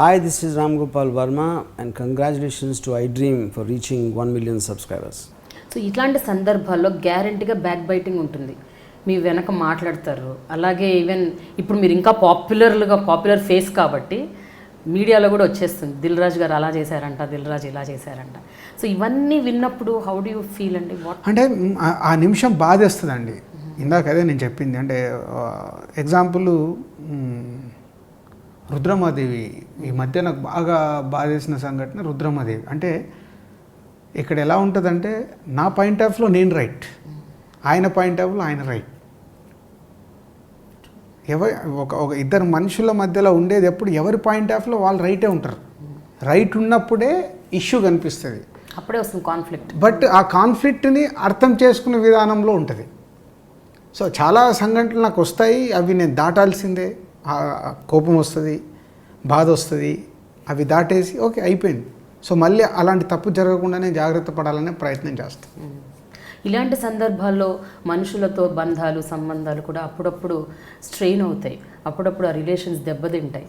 Hi, this is Ram Gopal Verma and congratulations to iDream for reaching 1 million subscribers. So ఇట్లాంటి సందర్భాల్లో గ్యారంటీగా back biting ఉంటుంది, మీ వెనక మాట్లాడతారు. అలాగే ఈవెన్ ఇప్పుడు మీరు ఇంకా పాపులర్ ఫేస్ కాబట్టి మీడియాలో కూడా వచ్చేస్తుంది, దిల్ రాజు గారు అలా చేశారంట, దిల్ రాజు ఇలా చేశారంట. సో ఇవన్నీ విన్నప్పుడు హౌ డు యూ ఫీల్ అండి? అంటే ఆ నిమిషం బాధేస్తుందండి. ఇందాక అదే నేను చెప్పింది. అంటే ఎగ్జాంపుల్ రుద్రమాదేవి, ఈ మధ్య నాకు బాగా బాధేసిన సంఘటన రుద్రమాదేవి. అంటే ఇక్కడ ఎలా ఉంటుందంటే నా పాయింట్ ఆఫ్ వ్యూలో నేను రైట్, ఆయన పాయింట్ ఆఫ్ వ్యూలో ఆయన రైట్. ఒక ఇద్దరు మనుషుల మధ్యలో ఉండేది ఎప్పుడు ఎవరి పాయింట్ ఆఫ్ వ్యూలో వాళ్ళు రైటే ఉంటారు. రైట్ ఉన్నప్పుడే ఇష్యూ కనిపిస్తుంది, అప్పుడే వస్తుంది కాన్ఫ్లిక్ట్. బట్ ఆ కాన్ఫ్లిక్ట్ని అర్థం చేసుకునే విధానంలో ఉంటుంది. సో చాలా సంఘటనలు నాకు వస్తాయి, అవి నేను దాటాల్సిందే. కోపం వస్తుంది, బాధ వస్తుంది, అవి దాటేసి ఓకే అయిపోయింది. సో మళ్ళీ అలాంటి తప్పు జరగకుండానే జాగ్రత్త పడాలనే ప్రయత్నం చేస్తాను. ఇలాంటి సందర్భాల్లో మనుషులతో సంబంధాలు కూడా అప్పుడప్పుడు స్ట్రెయిన్ అవుతాయి, అప్పుడప్పుడు ఆ రిలేషన్స్ దెబ్బతింటాయి.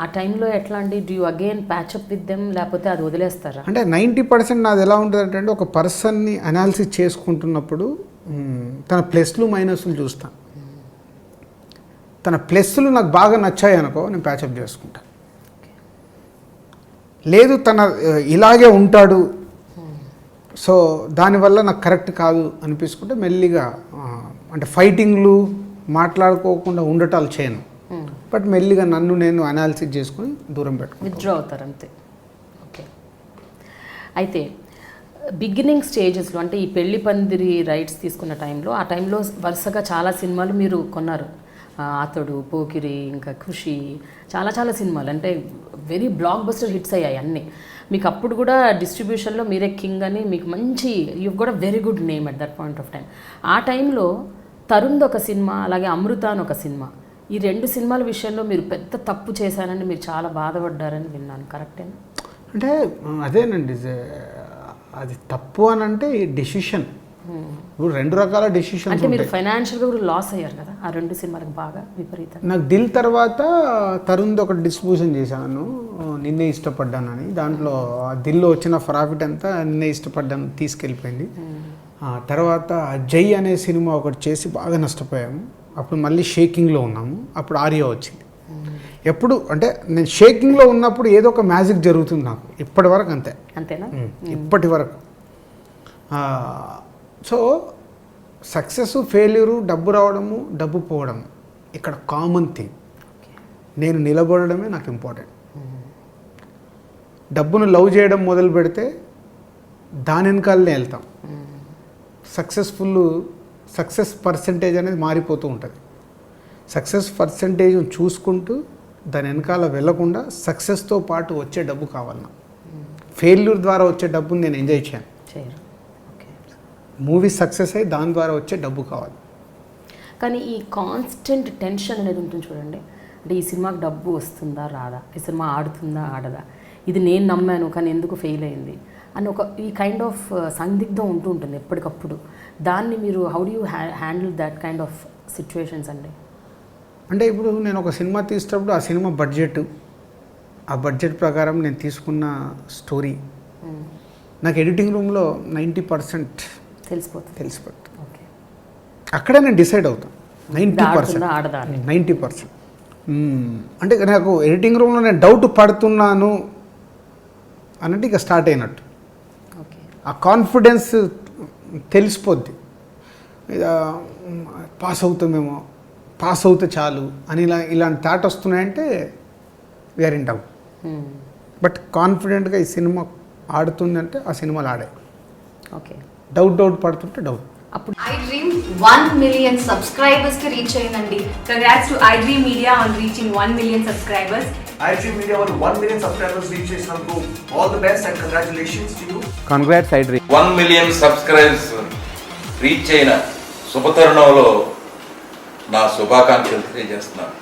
ఆ టైంలో ఎట్లా అండి? Do you again patch up with them, లేకపోతే అది వదిలేస్తారా? అంటే 90% నాది ఎలా ఉంటుంది అంటే ఒక పర్సన్ని అనాలిసిస్ చేసుకుంటున్నప్పుడు తన ప్లస్లు మైనస్లు చూస్తాను. తన ప్లస్లు నాకు బాగా నచ్చాయి అనుకో, నేను ప్యాచప్ చేసుకుంటాను. లేదు తన ఇలాగే ఉంటాడు, సో దానివల్ల నాకు కరెక్ట్ కాదు అనిపించుకుంటే మెల్లిగా అంటే ఫైటింగ్లు మాట్లాడుకోకుండా ఉండటాలు చేయను, బట్ మెల్లిగా నన్ను నేను అనాలిసిస్ చేసుకుని దూరం పెట్టుకుని విత్డ్రా అవుతారు అంతే. ఓకే. అయితే బిగినింగ్ స్టేజెస్లో అంటే ఈ పెళ్లి పందిరి రైట్స్ తీసుకున్న టైంలో, ఆ టైంలో వరుసగా చాలా సినిమాలు మీరు కొన్నారు. అతడు, పోకిరి, ఇంకా ఖుషి, చాలా సినిమాలు అంటే వెరీ బ్లాక్ బస్టర్ హిట్స్ అయ్యాయి అన్నీ. మీకు అప్పుడు కూడా డిస్ట్రిబ్యూషన్లో మీరే కింగ్ అని మీకు మంచి, you got a very good name at that point of time. ఆ టైంలో తరుణ్ ఒక సినిమా, అలాగే అమృత అని ఒక సినిమా, ఈ 2 సినిమాల విషయంలో మీరు పెద్ద తప్పు చేశారని మీరు చాలా బాధపడ్డారని విన్నాను, కరెక్టేనా? అంటే అదేనండి, అది తప్పు అని అంటే డెసిషన్. ఇప్పుడు 2 రకాల డెసిషన్. అంటే మీరు ఫైనాన్షియల్గా కూడా లాస్ అయ్యారు కదా ఆ 2 సినిమాలకు బాగా విపరీతం. నాకు దిల్ తర్వాత తరుణ్ది ఒక డిస్ట్రిబ్యూషన్ చేశాను, నిన్నే ఇష్టపడ్డానని. దాంట్లో దిల్లో వచ్చిన ప్రాఫిట్ అంతా నిన్నే ఇష్టపడ్డాను తీసుకెళ్ళిపోయింది. తర్వాత జై అనే సినిమా ఒకటి చేసి బాగా నష్టపోయాము. అప్పుడు మళ్ళీ షేకింగ్లో ఉన్నాము. అప్పుడు ఆర్యా వచ్చింది. ఎప్పుడు అంటే నేను షేకింగ్లో ఉన్నప్పుడు ఏదో ఒక మ్యాజిక్ జరుగుతుంది నాకు ఇప్పటి వరకు. అంతేనా? ఇప్పటి వరకు. సో సక్సెస్, ఫెయిల్యూరు, డబ్బు రావడము, డబ్బు పోవడము ఇక్కడ కామన్ థింగ్. నేను నిలబడడమే నాకు ఇంపార్టెంట్. డబ్బును లవ్ చేయడం మొదలు పెడితే దాని వెనకాలనే వెళ్తాం. సక్సెస్ పర్సంటేజ్ అనేది మారిపోతూ ఉంటుంది. సక్సెస్ పర్సంటేజ్ చూసుకుంటూ దాని వెనకాల వెళ్ళకుండా సక్సెస్తో పాటు వచ్చే డబ్బు కావాలి నాకు. ఫెయిల్యూర్ ద్వారా వచ్చే డబ్బుని నేను ఎంజాయ్ చేయను. మూవీ సక్సెస్ అయ్యి దాని ద్వారా వచ్చే డబ్బు కావాలి. కానీ ఈ కాన్స్టెంట్ టెన్షన్ అనేది ఉంటుంది చూడండి. అంటే ఈ సినిమాకి డబ్బు వస్తుందా రాదా, ఈ సినిమా ఆడుతుందా ఆడదా, ఇది నేను నమ్మాను కానీ ఎందుకు ఫెయిల్ అయింది అని ఒక ఈ కైండ్ ఆఫ్ సందిగ్ధం ఉంటూ ఉంటుంది ఎప్పటికప్పుడు. దాన్ని మీరు how do you handle that kind of situations అండి? అంటే ఇప్పుడు నేను ఒక సినిమా తీసేటప్పుడు ఆ సినిమా ఆ బడ్జెట్ ప్రకారం నేను తీసుకున్న స్టోరీ నాకు ఎడిటింగ్ రూమ్లో 90% తెలిసిపోతుంది. ఓకే. అక్కడే నేను డిసైడ్ అవుతాను 90%. అంటే నాకు ఎడిటింగ్ రూమ్లో నేను డౌట్ పడుతున్నాను అన్నట్టు ఇక స్టార్ట్ అయినట్టు. ఓకే. ఆ కాన్ఫిడెన్స్ తెలిసిపోద్ది. పాస్ అవుతే చాలు అని ఇలాంటి థాట్ వస్తున్నాయంటే వీఆర్ ఇన్ డౌట్. బట్ కాన్ఫిడెంట్గా ఈ సినిమా ఆడుతుంది అంటే ఆ సినిమాలు ఆడాయి. ఓకే. డౌట్ పడుతుంటే డౌట్. అప్పుడు iDream 1 million subscribers కి రీచ్ అయిందండి. Congrats to iDream Media on reaching 1 million subscribers. iDream Media on 1 million subscribers reach చేసినందుకు all the best and congratulations to you. Congrats iDream. 1 million subscribers reach అయిన శుభతరుణంలో నా శుభాకాంక్షలు తెలియజేస్తున్నాను.